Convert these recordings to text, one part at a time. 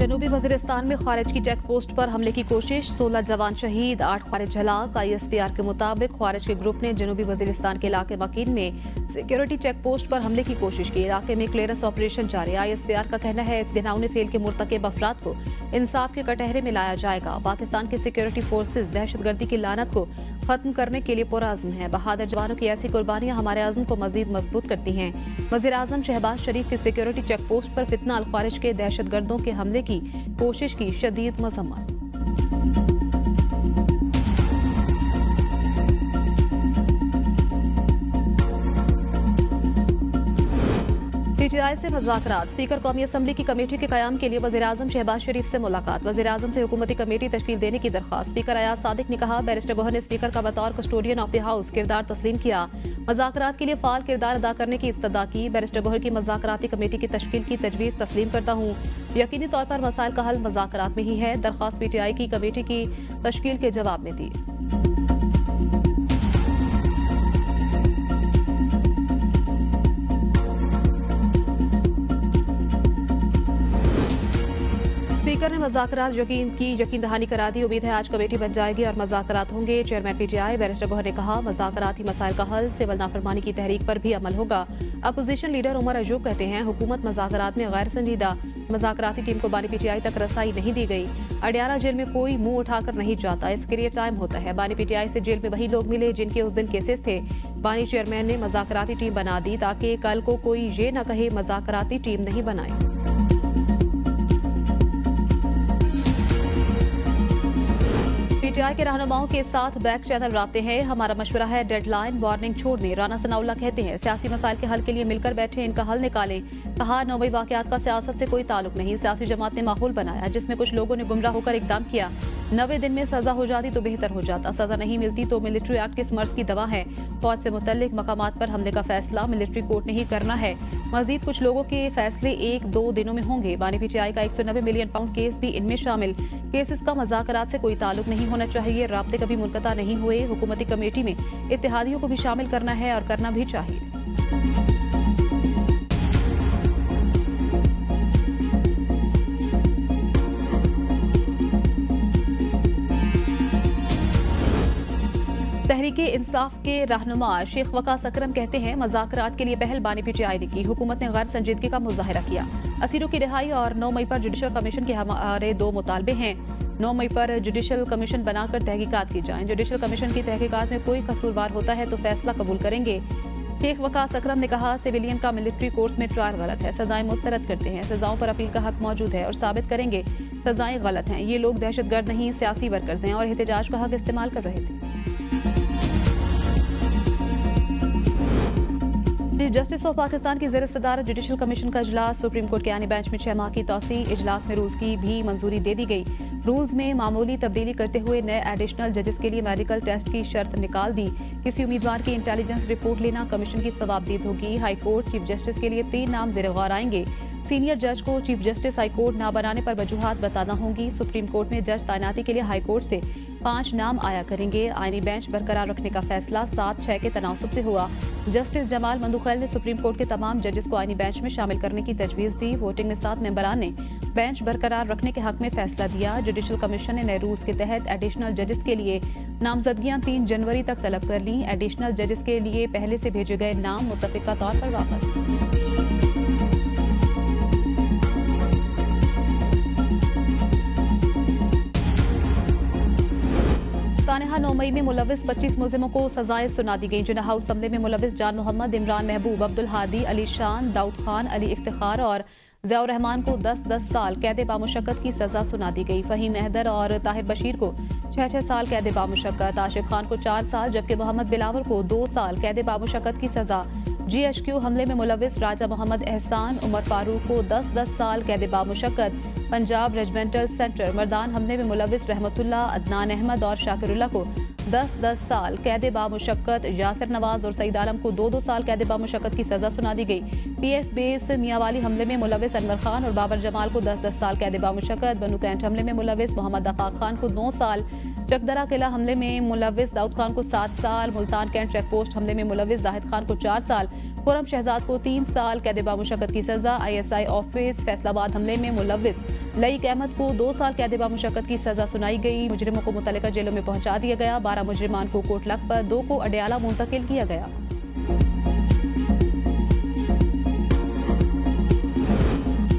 जनूबी वजीरिस्तान में खारिज की चेक पोस्ट पर हमले की कोशिश, 16 जवान शहीद, 8 खारिज हलाक। ISPR के मुताबिक खारिज के ग्रुप ने जनूबी वजीरिस्तान के इलाके मकीन में सिक्योरिटी चेक पोस्ट पर हमले की कोशिश की। इलाके में क्लियरेंस ऑपरेशन जारी। ISPR का कहना है इस घिनौने फेल के मुर्तकिब अफराद को इंसाफ के कटहरे में लाया जाएगा। पाकिस्तान की सिक्योरिटी फोर्सेज दहशतगर्दी की लानत को खत्म करने के लिए पुरअज़्म है। बहादुर जवानों की ऐसी कुर्बानियां हमारे अज़्म को मजीद मजबूत करती हैं। वज़ीर आज़म शहबाज शरीफ की सिक्योरिटी चेक पोस्ट पर फितना अल खारिज के दहशतगर्दों के हमले की कोशिश की शदीद मज़म्मत। PTI से मुज़ाकरात। स्पीकर कौमी असम्बली की कमेटी के क़याम के लिए वज़ीर आज़म शहबाज शरीफ से मुलाकात। वज़ीर आज़म से हुकूमती कमेटी तश्कील देने की दरख्वास्त। स्पीकर अयाज सादिक ने कहा बैरिस्टर गोहर ने स्पीकर का बतौर कस्टोडियन ऑफ द हाउस किरदार तस्लीम किया। मुज़ाकरात के लिए फ़ाल किरदार अदा करने की इस्तदा की। बैरिस्टर गोहर की मुज़ाकराती कमेटी की तश्कील की तजवीज़ तस्लीम करता हूँ। यकीनी तौर पर मसाइल का हल मुज़ाकरात में ही है। दरख्वास्त PTI की कमेटी की तश्कील के जवाब में दी। स्पीकर ने मुज़ाकरात यकीन दहानी करा दी। उम्मीद है आज कमेटी बन जाएगी और मुज़ाकरात होंगे। चेयरमैन PTI बैरिस्टर गोहर ने कहा मुज़ाकराती मसाइल का हल सिविल नाफरमानी की तहरीक पर भी अमल होगा। अपोजिशन लीडर उमर अयूब कहते हैं हुकूमत मुज़ाकरात में गैर संजीदा। मुज़ाकराती टीम को बानी PTI तक रसाई नहीं दी गई। अडियाला जेल में कोई मुंह उठाकर नहीं जाता, इसके लिए टाइम होता है। बानी PTI से जेल में वही लोग मिले जिनके उस दिन केसेस थे। बानी चेयरमैन ने मुज़ाकराती टीम बना दी ताकि कल को कोई ये न कहे मुज़ाकराती टीम नहीं बनाई। PTI के रहनुमाओं के साथ बैक चैनल राब्ते हैं। हमारा मशवरा है डेडलाइन वार्निंग छोड़ दें। राना सनाउल्लाह कहते हैं सियासी मसाइल के हल के लिए मिलकर बैठे, इनका हल निकालें। कहा 9 मई वाकयात का सियासत से कोई ताल्लुक नहीं। सियासी जमात ने माहौल बनाया जिसमें कुछ लोगों ने गुमराह होकर इकदाम किया। 90 दिन में सजा हो जाती तो बेहतर हो जाता। सजा नहीं मिलती तो मिलिट्री एक्ट किस मर्ज की दवा है। फौज से मुतल्लिक मकामात पर हमले का फैसला मिलिट्री कोर्ट ने ही करना है। मजीद कुछ लोगों के फैसले 1-2 दिनों में होंगे। बानी PTI का 190 मिलियन पाउंड केस भी इनमें शामिल। केसेस का मुज़ाकरात से कोई ताल्लुक नहीं होना चाहिए। राब्ते कभी मुनक़ता नहीं हुए। हुकूमती कमेटी में इत्तेहादियों को भी शामिल करना है और करना भी चाहिए। तहरीके इंसाफ के रहनुमा शेख वकास अकरम कहते हैं मुज़ाकरात के लिए पहल बानी PTI ने की। हुकूमत ने गैर संजीदगी का मुजाहिरा किया। असीरों की रिहाई और 9 मई पर जुडिशल कमीशन के हमारे 2 मुतालबे हैं। 9 मई पर जुडिशल कमीशन बनाकर तहकीकात की जाएं। जुडिशल कमीशन की तहकीकात में कोई कसूरवार होता है तो फैसला कबूल करेंगे। शेख वकास अकरम ने कहा सिविलियन का मिलिट्री कोर्स में ट्रायल गलत है। सजाएं मुस्तरद करते हैं। सजाओं पर अपील का हक मौजूद है और साबित करेंगे सजाएं गलत हैं। ये लोग दहशतगर्द नहीं सियासी वर्कर्स हैं और एहतजाज का हक इस्तेमाल कर रहे थे। चीफ जस्टिस ऑफ पाकिस्तान की ज़ेर सदारत जुडिशल कमीशन का इजलास। सुप्रीम कोर्ट के आने बेंच में 6 माह की तौसी। इजलास में रूल्स की भी मंजूरी दे दी गई। रूल्स में मामूली तब्दीली करते हुए नए एडिशनल जजेस के लिए मेडिकल टेस्ट की शर्त निकाल दी। किसी उम्मीदवार की इंटेलिजेंस रिपोर्ट लेना कमीशन की सवाबदीद होगी। हाई कोर्ट चीफ जस्टिस के लिए 3 नाम ज़ेर गौर आएंगे। सीनियर जज को चीफ जस्टिस हाई कोर्ट ना बनाने पर वजूहात बताना होंगी। सुप्रीम कोर्ट में जज तैनाती के लिए हाई कोर्ट से 5 नाम आया करेंगे। आईनी बेंच बरकरार रखने का फैसला 7-6 के तनासुब से हुआ। जस्टिस जमाल मंदुखैल ने सुप्रीम कोर्ट के तमाम जजेस को आईनी बेंच में शामिल करने की तजवीज़ दी। वोटिंग में 7 मेंबरान ने बेंच बरकरार रखने के हक में फैसला दिया। जुडिशल कमीशन ने नए रूल्स के तहत एडिशनल जजेस के लिए नामजदगियां 3 जनवरी तक तलब कर लीं। एडिशनल जजेस के लिए पहले से भेजे गए नाम मुत्तफिका तौर पर वापस। सानेहा 9 मई में मुलविस 25 मुलजिमों को सजाएं सुना दी गई। जिन्ना हाउस हमले में मुलविस जान मोहम्मद, इमरान महबूब, अब्दुल हादी, अली शान, दाऊद खान, अली इफ्तिखार और ज़ियाउर रहमान को 10-10 साल कैद बामुशक्कत की सजा सुना दी गई। फहीम हैदर और ताहिर बशीर को 6-6 साल कैद बामुशक्कत, आशिक खान को 4 साल जबकि मोहम्मद बिलावर को 2 साल कैद बामुशक्कत की सजा। GHQ हमले में मुलविस राजा मोहम्मद एहसान, उमर फारूक को 10-10 साल कैद बामुशक्कत। पंजाब रेजिमेंटल सेंटर मर्दान हमले में मुलविस रहमतुल्लाह, अदनान अहमद और शाकिरुल्लाह को 10-10 साल कैद बामुशक्कत। यासिर नवाज और सईद आलम को 2-2 साल कैद बामुशक्कत की सजा सुना दी गई। PF बेस मियांवाली हमले में मुलविस अनवर खान और बाबर जमाल को 10-10 साल कैद बामुशक्कत। बनू कैंट हमले में मुलविस मोहम्मद अफाक खान को 9 साल। चकदरा किला हमले में मुलविस दाऊद खान को 7 साल। मुल्तान कैंट चेक पोस्ट हमले में मुलविस जाहिद खान को 4 साल। खुर्रम शहजाद को 3 साल कैद बामुशक्कत की सजा। ISI ऑफिस फैसलाबाद हमले में मुलव्विस लईक अहमद को 2 साल कैद बामुशक्कत की सजा सुनाई गई। मुजरिमों को मुतल्लिका जेलों में पहुंचा दिया गया। 12 मुजरिमान को कोट लखपत, 2 को अडयाला मुंतकिल किया गया।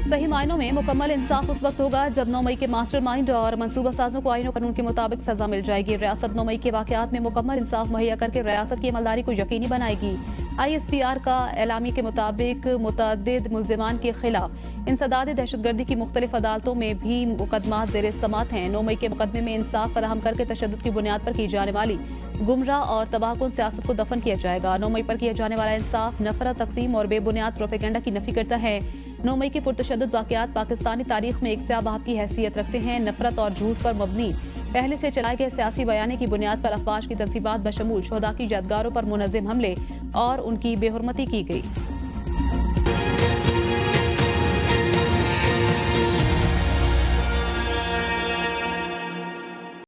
सही मायनों में मुकम्मल इंसाफ उस वक्त होगा जब 9 मई के मास्टरमाइंड और मंसूबा साजों को आईन और कानून के मुताबिक सजा मिल जाएगी। रियासत 9 मई के वाकयात में मुकम्मल इंसाफ मुहैया करके रियासत की अमलदारी को यकीनी बनाएगी। ISPR का एलामी के मुताबिक मुतअद्दिद मुल्जिमान के खिलाफ इंसदाद दहशतगर्दी की मुख्तलिफ अदालतों में भी मुकदमात ज़ेर समात हैं। 9 मई के मुकदमे में इंसाफ फराहम करके तशद्दुद की बुनियाद पर की जाने वाली गुमराह और तबाहकुन सियासत को दफन किया जाएगा। 9 मई पर किया जाने वाला इंसाफ नफरत, तकसीम और बेबुनियाद प्रोपेगेंडा की नफी करता है। 9 मई के पुरतशद्दुद वाकयात पाकिस्तानी तारीख में एक स्याह की हैसियत रखते हैं। नफरत और झूठ पर मबनी पहले से चलाए गए सियासी बयाने की बुनियाद पर अफवाज की तंसीबात बशमूल शोहदा की यादगारों पर मुनज़्ज़म हमले और उनकी बेहुरमती की गई।